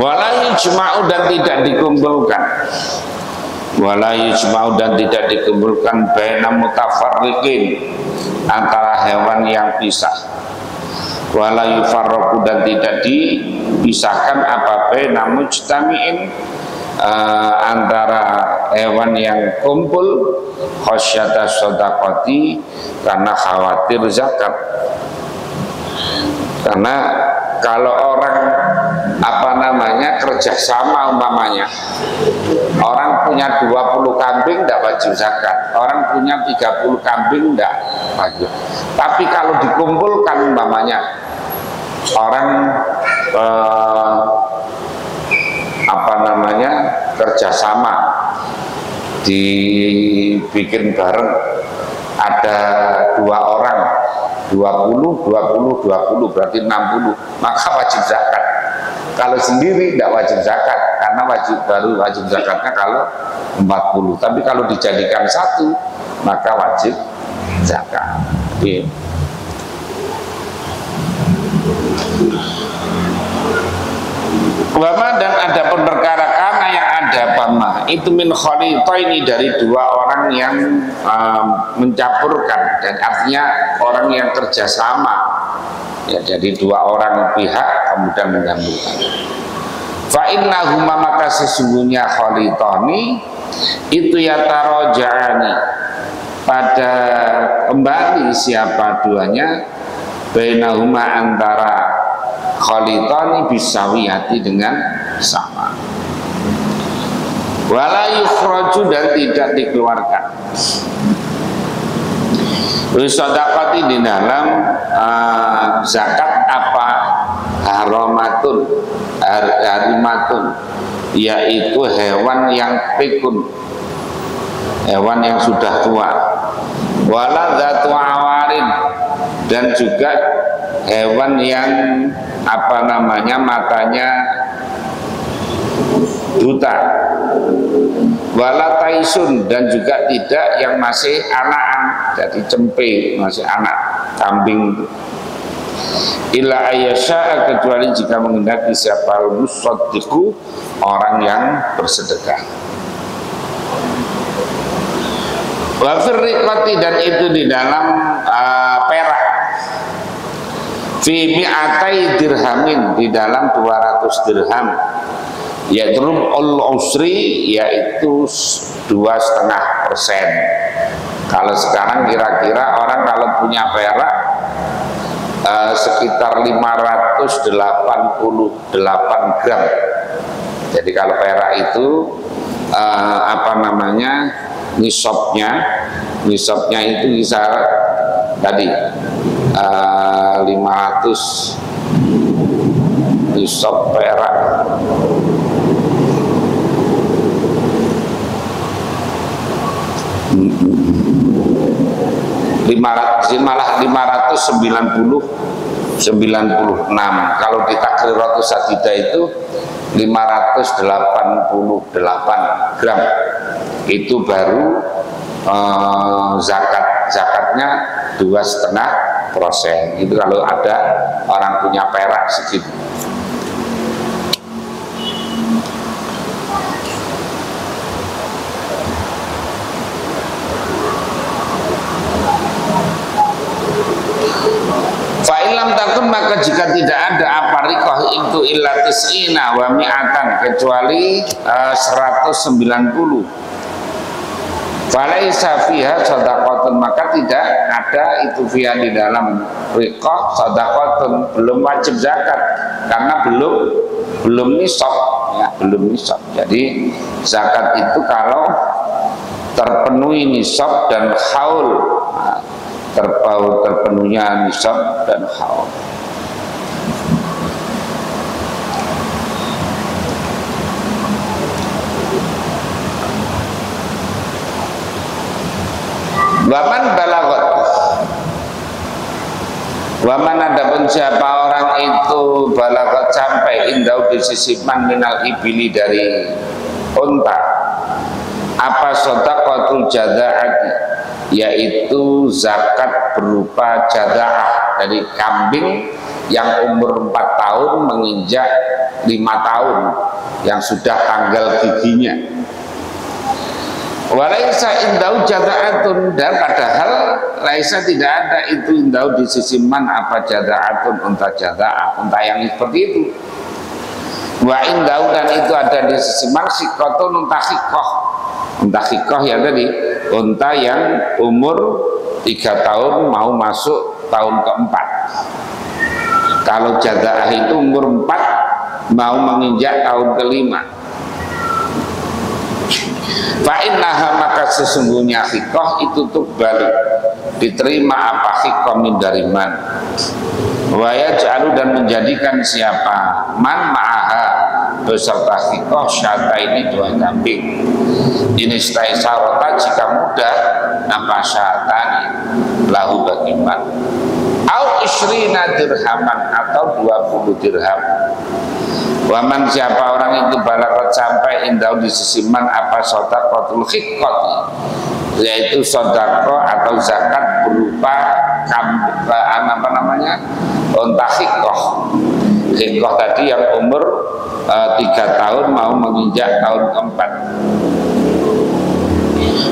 Wala yujma'u dan tidak dikumpulkan. Wala yujma'u dan tidak dikumpulkan baina mutafarriqin antara hewan yang pisah. Wala yufarraqu dan tidak dipisahkan apa baina mujtami'in antara hewan yang kumpul khasyata shadaqati karena khawatir zakat. Karena kalau orang kerjasama umpamanya, orang punya 20 kambing tidak wajib zakat, orang punya 30 kambing tidak wajib. Tapi kalau dikumpulkan umpamanya orang kerjasama dibikin bareng, ada 2 orang 20 berarti 60, maka wajib zakat. Kalau sendiri tidak wajib zakat, karena wajib zakatnya kalau 40. Tapi kalau dijadikan satu, maka wajib zakat. Wama dan ada perkara karena yang ada pama itu min khalitaini dari 2 orang yang mencampurkan, dan artinya orang yang kerjasama ya, jadi 2 orang pihak kemudian menyambungkan. Fa innahuma maka sesungguhnya khalitani itu yataraja'ani pada kembali siapa duanya bainahuma antara khalitani bisawiyati dengan sama. Wala yukhraju dan tidak dikeluarkan. Shadaqati di dalam zakat apa harimatun, yaitu hewan yang pikun, hewan yang sudah tua. Wala dzatu awarin dan juga hewan yang matanya buta. Wala taisun dan juga tidak yang masih anakan, jadi cempe, masih anak kambing. Illa ayyasha kecuali jika menghendaki siapa musaddiqu orang yang bersedekah. Wa firriqati dan itu di dalam perak. Fi mi'atai dirhamin di dalam 200 dirham. Yaitu al-usri yaitu 2,5%. Kalau sekarang kira-kira orang kalau punya perak sekitar 588 gram. Jadi kalau perak itu nisabnya itu bisa tadi 500 nisab perak. Malah 596. Kalau di takriratus sadidah itu 588 gram. Itu baru zakatnya 2,5%. Itu kalau ada orang punya perak segitu. Fa'ilam takun maka jika tidak ada apa rikoh itu illa tis'ina wa mi'atan kecuali 190. Falaisa fiha shadaqatun maka tidak ada itu fiha di dalam rikoh shadaqatun, belum wajib zakat karena belum nisab ya, belum nisab. Jadi zakat itu kalau terpenuhi nisab dan haul, terpenuhnya nisab dan haul. Waman balagot, waman adapun siapa orang itu balagot sampai indau di sisi minal ibili dari unta apa shadaqatul jada'ati yaitu zakat berupa jada'ah dari kambing yang umur 4 tahun menginjak 5 tahun yang sudah tanggal giginya. Walaisa indau jada'atun, dan padahal laisa tidak ada itu indau di sisi man apa jada'atun, unta jada'ah, unta yang seperti itu. Wa indau, dan itu ada di sisi man khikotun, unta khikoh. Unta khikoh ya tadi, unta yang umur 3 tahun mau masuk tahun keempat. Kalau jada'ah itu umur 4 mau menginjak tahun kelima. Fa'innaha, maka sesungguhnya khikoh itu tuqbal, diterima apa khikoh min dari man. Wa yaj'alu, dan menjadikan siapa man ma'aha beserta khikoh syata ini 2 kambing. Ini staisarota jika mudah apa syatani lahu bagi man. Au isrina dirhaman, atau 20 dirham. Waman, siapa orang itu balagot sampai indau di sisi man apa sodakotul khikot, yaitu sodako atau zakat berupa apa namanya unta khikoh. Khikoh tadi yang umur 3 tahun mau menginjak tahun keempat.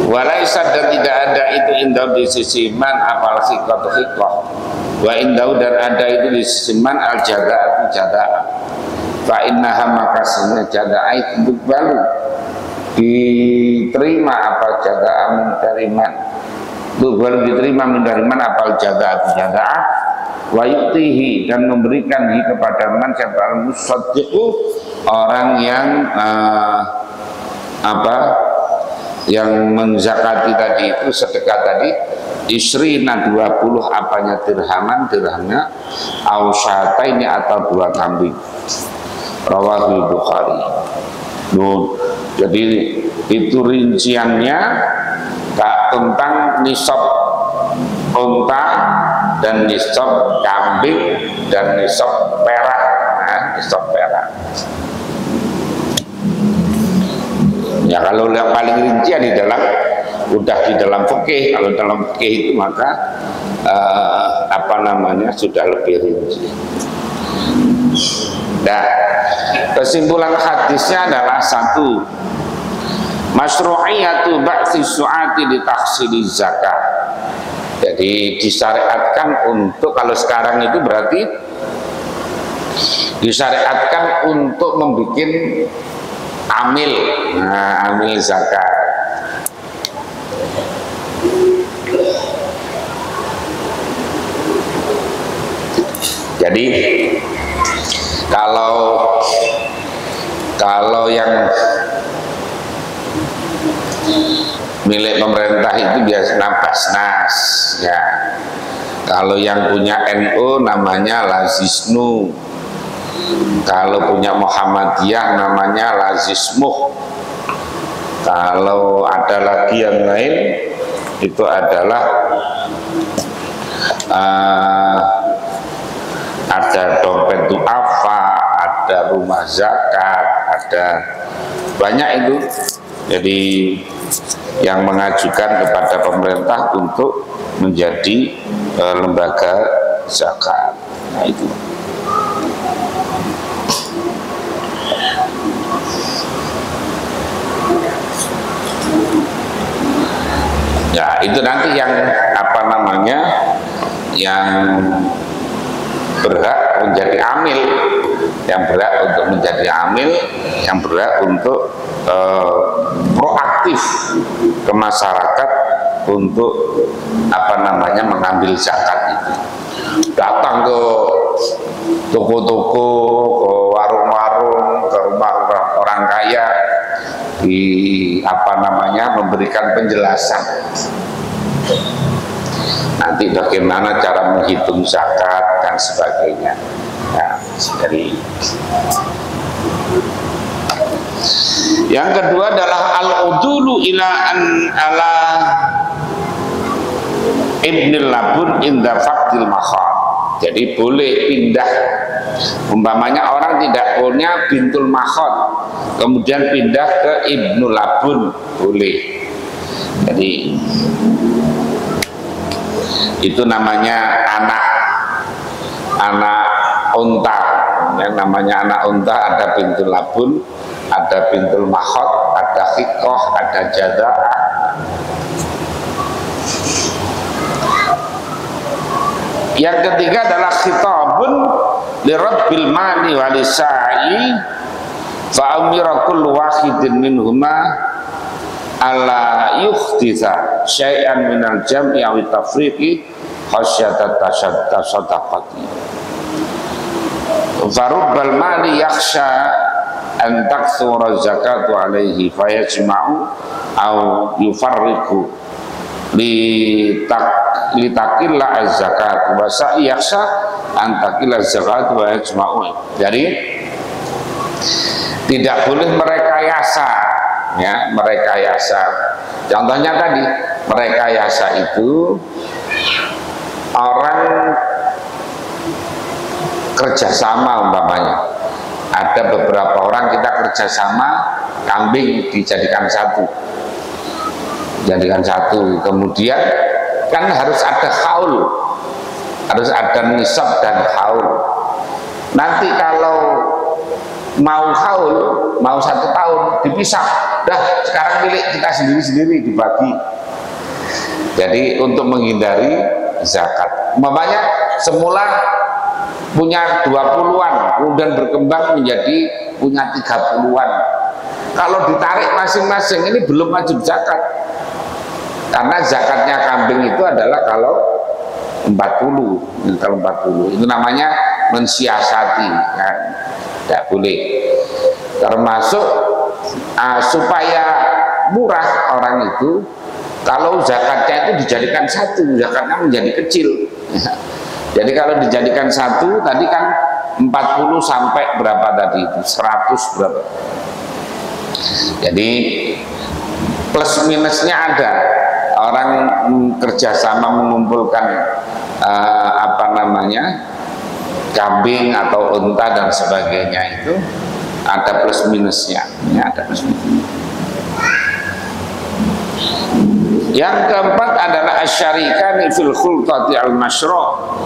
Walaisa, dan tidak ada itu indau di sisi man apal khikot khikoh. Wa indau, dan ada itu di sisi man al jada'atu jada'ah. Fa innaha, maka sesungguhnya jada'ah itu baru diterima apa jada'ah min dari man. Itu baru diterima min dari man apa jada'ah jada'ah. Wa yutihi, dan memberikan kepada man siapa al-musaddiqu, orang yang yang menzakati tadi itu, sedekah tadi, isrina 20 apanya dirhamnya, ausata ini atau 2 kambing. Rawahul Bukhari. Jadi itu rinciannya tentang nisab unta dan nisab kambing dan nisab perak. Nisab perak. Ya, kalau yang paling rinci di dalam di dalam fikih. Kalau dalam fikih itu maka sudah lebih rinci. Nah, kesimpulan hadisnya adalah 1, masyru'iyatu ba'tsi su'ati li takhsili zakat. Jadi disyariatkan untuk, kalau sekarang itu berarti disyariatkan untuk membuat amil, amil zakat. Jadi kalau yang milik pemerintah itu biasa Basnas ya. Kalau yang punya NU namanya Lazisnu. Kalau punya Muhammadiyah namanya Lazismuh. Kalau ada lagi yang lain itu adalah ada dompet du'afa, ada rumah zakat, ada banyak itu. Jadi yang mengajukan kepada pemerintah untuk menjadi lembaga zakat. Nah itu. Ya itu nanti yang yang berhak menjadi amil, yang berhak untuk menjadi amil, yang berhak untuk proaktif ke masyarakat untuk mengambil zakat itu. Datang ke toko-toko, ke warung-warung, ke rumah orang kaya, memberikan penjelasan. Nanti bagaimana cara menghitung zakat dan sebagainya. Nah, dari yang kedua adalah al-udulu ila ala ibnil labun inda faqdil makhar. Jadi boleh pindah, umpamanya orang tidak punya bintul makhar, kemudian pindah ke ibnul labun, boleh. Jadi itu namanya anak unta yang namanya anak unta ada bintul labun, ada bintul mahot, ada hikoh, ada jaza'ah. Yang ketiga adalah khitabun li rabbil mali walisa'i fa amira kullu wahidin minhuma alla yukhtitha syai'an minal jam'i aw tafriqi khasyata tasaddaqati farubbal mali yakhsha an takthura zakatu alaihi fayajma'u aw yufarriqu litakilla az-zakat wa yakhsha an takilla az-zakat wa yajma'u. Jadi tidak boleh merekayasa, ya, merekayasa. Contohnya tadi, merekayasa itu orang kerjasama umpamanya. Ada beberapa orang kita kerjasama, kambing dijadikan satu, kemudian kan harus ada haul, harus ada nisab dan haul. Nanti kalau mau haul, mau 1 tahun dipisah, dah sekarang milik kita sendiri-sendiri dibagi. Jadi untuk menghindari zakat, umpamanya semula punya 20-an, kemudian berkembang menjadi punya 30-an. Kalau ditarik masing-masing ini belum wajib zakat, karena zakatnya kambing itu adalah kalau 40, itu namanya mensiasati, ya, tidak boleh. Termasuk supaya murah orang itu, kalau zakatnya itu dijadikan satu, zakatnya menjadi kecil. Jadi kalau dijadikan satu, tadi kan 40 sampai berapa tadi itu, 100 berapa. Jadi plus minusnya ada. Orang kerjasama mengumpulkan kambing atau unta dan sebagainya, itu ada plus minusnya, ya, ada plus minusnya. Yang keempat adalah asyarikani fil khulqati al-masyru'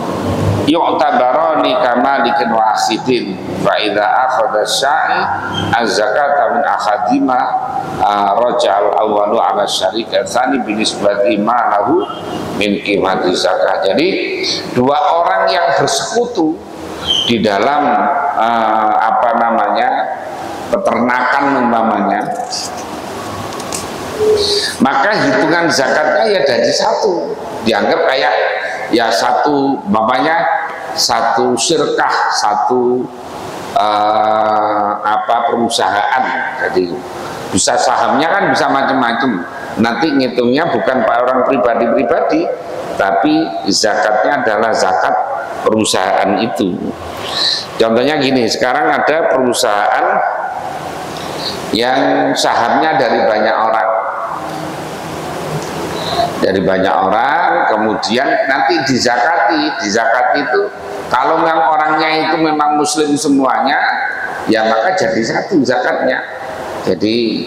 yu'tabarani kamalikin wa akhidin fa idza akhadha syai az-zakata min akhadima raja'al awwalu ala syarika tsani binisbati ma lahu min qimati zakat. Jadi dua orang yang bersekutu di dalam peternakan umpamanya, maka hitungan zakatnya ya dari satu, dianggap kayak ya satu, umpamanya satu syirkah, satu perusahaan. Jadi bisa sahamnya kan bisa macam-macam. Nanti ngitungnya bukan pak orang pribadi-pribadi, tapi zakatnya adalah zakat perusahaan itu. Contohnya gini, sekarang ada perusahaan yang sahamnya dari banyak orang, kemudian nanti dizakati. Dizakat itu kalau memang orangnya itu memang muslim semuanya, ya maka jadi satu zakatnya. Jadi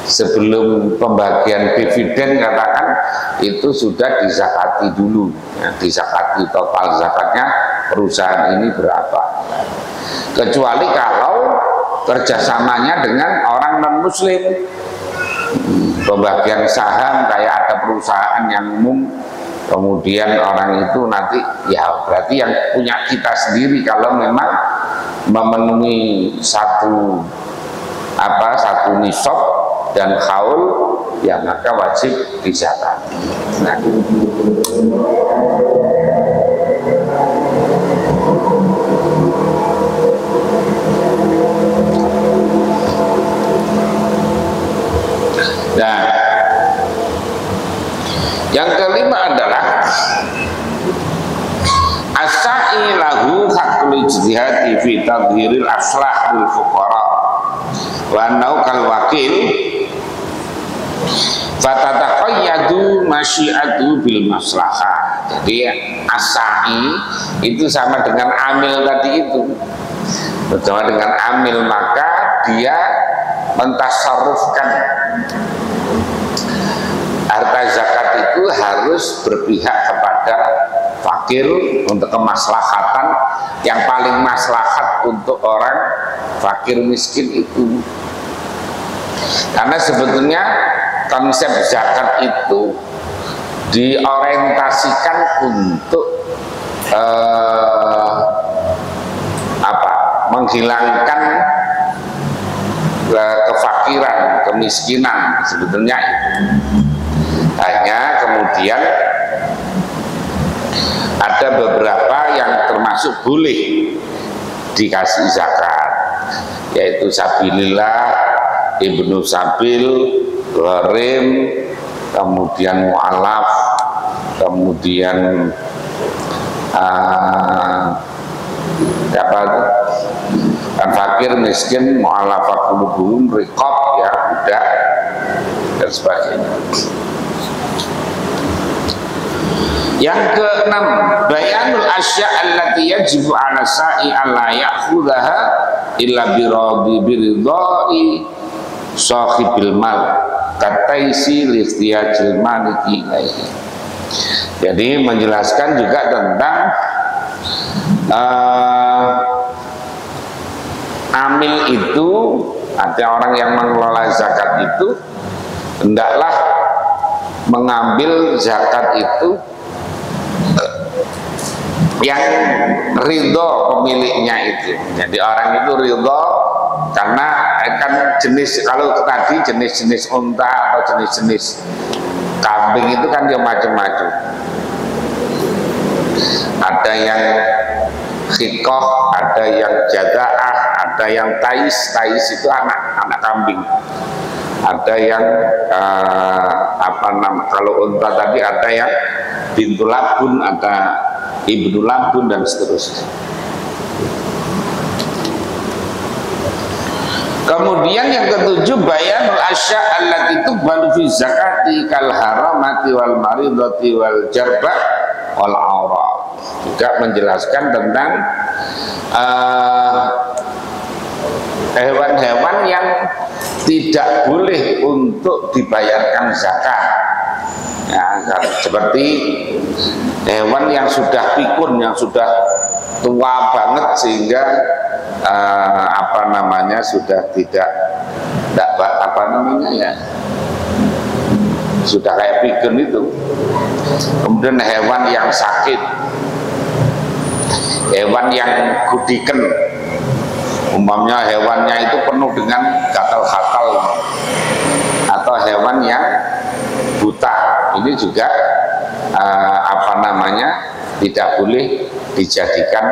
sebelum pembagian dividen katakan itu sudah dizakati dulu, ya, dizakati total zakatnya perusahaan ini berapa. Kecuali kalau kerjasamanya dengan orang non muslim, pembagian saham kayak ada perusahaan yang umum, kemudian orang itu nanti ya berarti yang punya kita sendiri kalau memang memenuhi satu nisab dan haul, ya maka wajib dizakati. Nah, yang kelima adalah as-sa'i lahu haqqul ijtihadi fi tadhhiril aslah lil fuqara wa annahu kal wakil fatataqayyadu masyiatu bil maslahah. Jadi as-sa'i itu sama dengan amil tadi itu, bersama dengan amil, maka dia mentasarrufkan harta zakat itu harus berpihak kepada fakir. fakir, untuk kemaslahatan yang paling maslahat untuk orang fakir miskin itu. Karena sebetulnya konsep zakat itu diorientasikan untuk menghilangkan kefakiran, kemiskinan sebetulnya itu. Hanya kemudian ada beberapa yang termasuk boleh dikasih zakat, yaitu sabilillah, ibnu sabil, gharim, kemudian mu'alaf, kemudian kan fakir, miskin, mu'alafat qulubuhum, riqab, ya, budak dan sebagainya. Yang keenam, bayanul asya' allati yajibu 'ala sa'i alla ya'khudhaha illa biridha'i sahibil mal kataisi lihtiyajil maliki ilaihi. Jadi menjelaskan juga tentang amil itu, artinya orang yang mengelola zakat itu hendaklah mengambil zakat itu yang ridho pemiliknya itu. Jadi orang itu ridho karena kan jenis, kalau tadi jenis-jenis unta atau jenis-jenis kambing itu kan dia macam-macam. Ada yang khikoh, ada yang jadaah, ada yang tais itu anak kambing. Ada yang kalau unta tadi ada yang bintul labun, ada ibnu labun dan seterusnya. Kemudian yang ketujuh, bayanul asya' allati tuqbalu fi zakati kal haramati wal maridati wal jarba wal awra. Juga menjelaskan tentang hewan-hewan yang tidak boleh untuk dibayarkan zakat, ya, seperti hewan yang sudah pikun, yang sudah tua banget sehingga sudah tidak sudah kayak pikun itu. Kemudian hewan yang sakit, hewan yang gudiken, umpamanya hewannya itu penuh dengan gatal-gatal, atau hewan yang buta, ini juga tidak boleh dijadikan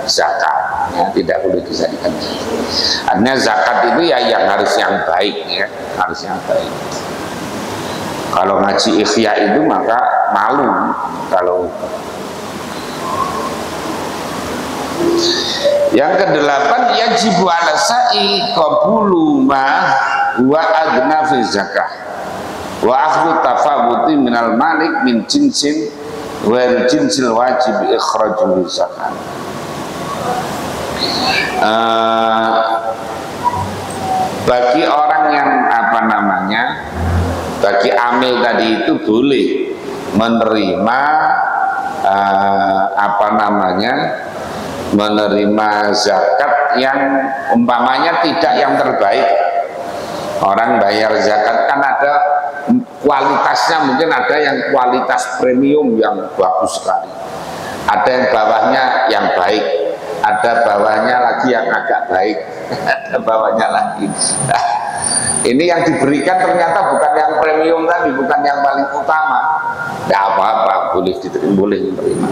zakat, ya, tidak boleh dijadikan zakat. Artinya zakat itu ya yang harus yang baik, ya, harus yang baik. Kalau ngaji ikhya itu maka malu kalau. Yang kedelapan, yajibu 'ala sa'i qabulu ma wa adna fi zakah wa akhdhu tafawuti minal malik min jinsin wal jinsil wajib ikhrajul zakat. Bagi orang yang bagi amil tadi itu boleh menerima menerima zakat yang umpamanya tidak yang terbaik. Orang bayar zakat kan ada kualitasnya, mungkin ada yang kualitas premium yang bagus sekali, ada yang bawahnya yang baik, ada bawahnya lagi yang agak baik, ada bawahnya lagi. Nah, ini yang diberikan ternyata bukan yang premium tadi, bukan yang paling utama. Tidak apa-apa, boleh diterima, boleh diterima.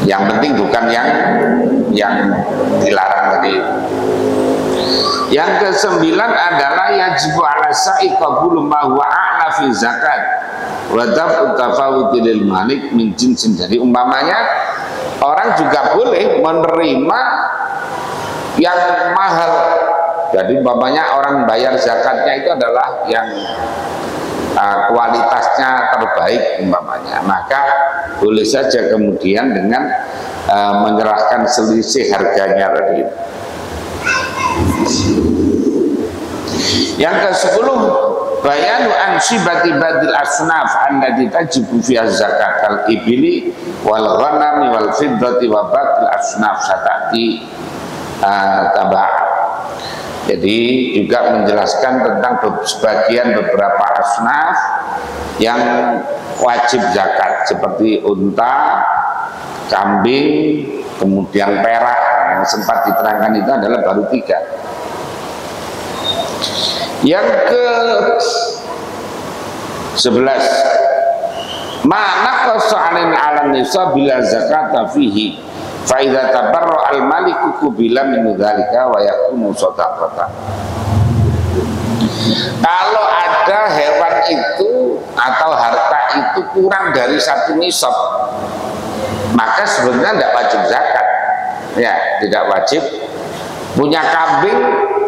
Yang penting bukan yang dilarang tadi. Yang kesembilan adalah yajibu 'ala sa'i qabulu ma huwa a'la fi zakat wa daf'u tafawuti lil malik min jinsin. Jadi umpamanya orang juga boleh menerima yang mahal. Jadi umpamanya orang bayar zakatnya itu adalah yang kualitasnya terbaik umpamanya, maka boleh saja kemudian dengan menyerahkan selisih harganya tadi. Yang ke-10, bayanu ansibati badil asnaf allati tajibu fiha zakat al ibili wal ghanami wal fiddati wa badil asnaf satati tabah. Jadi juga menjelaskan tentang sebagian beberapa asnaf yang wajib zakat seperti unta, kambing, kemudian perak. Yang sempat diterangkan itu adalah baru 3. Yang ke 11, mana qasalin alam nisa bila zakata fihi fa idza tabarra al maliku kubila min dzalika wa yakunu shadaqatan. Kalau ada hewan itu atau harta itu kurang dari 1 nisab, maka sebenarnya tidak wajib zakat. Ya, tidak wajib. Punya kambing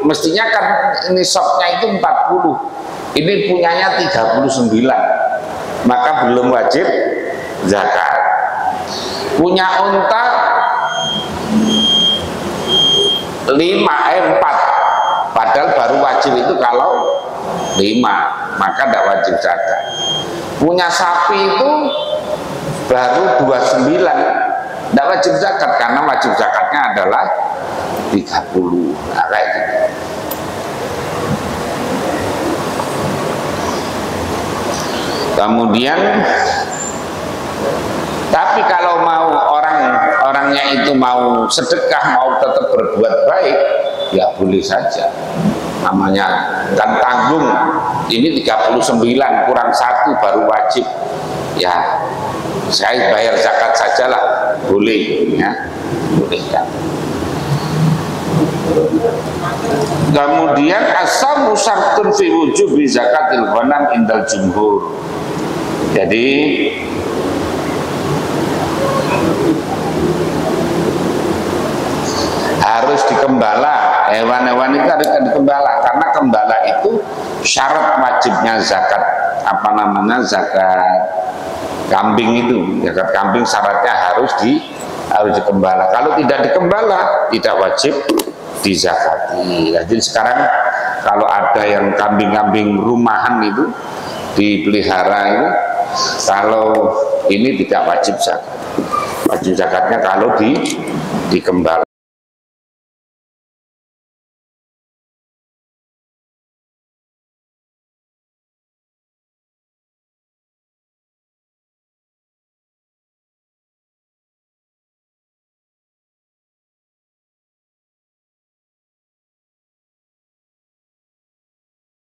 mestinya kan nisabnya itu 40. Ini punyanya 39. Maka belum wajib zakat. Punya unta 4, padahal baru wajib itu kalau 5, maka tidak wajib zakat. Punya sapi itu baru 29, tidak wajib zakat karena wajib zakatnya adalah 30. Nah, kayak gitu. Kemudian tapi kalau mau orangnya itu mau sedekah, mau tetap berbuat baik, ya boleh saja. Namanya kan tanggung, ini 39 kurang 1 baru wajib. Ya, saya bayar zakat sajalah, boleh ya. Boleh ya. Kemudian asam syartun fi wujubi zakatil ghanam indal jumhur. Jadi harus dikembala, hewan-hewan itu harus dikembala karena kembala itu syarat wajibnya zakat zakat kambing itu. Zakat kambing syaratnya harus dikembala. Kalau tidak dikembala tidak wajib dizakati. Jadi sekarang kalau ada yang kambing-kambing rumahan itu dipelihara itu, kalau ini tidak wajib zakat. Wajib zakatnya kalau dikembala.